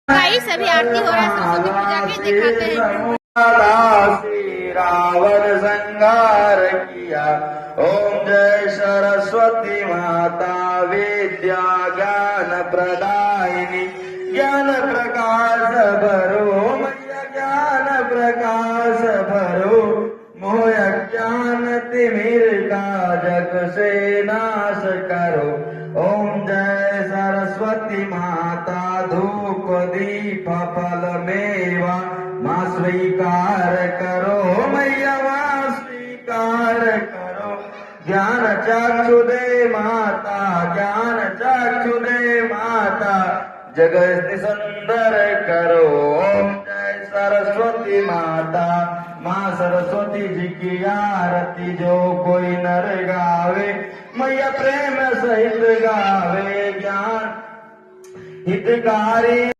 Guys अभी आरती हो रहा है सरस्वती पूजा के, दिखाते हैं। श्री रावण संहार किया। ओम जय सरस्वती माता विद्या ज्ञान प्रदायिनी, ज्ञान प्रकाश भरो मैया ज्ञान प्रकाश भरो, मोह ज्ञान तिमिर का जग से नाश करो। ओम जय सरस्वती माता धूप दीप फल मेवा माँ स्वीकार करो मैया माँ स्वीकार करो। ज्ञान चक्षु दे माता ज्ञान चक्षु दे माता, जगत सुंदर करो। ओम जय सरस्वती माता, माँ सरस्वती जी की आरती जो कोई नर गावे, मैया प्रेम सहित गावे। ज्ञान हितकारी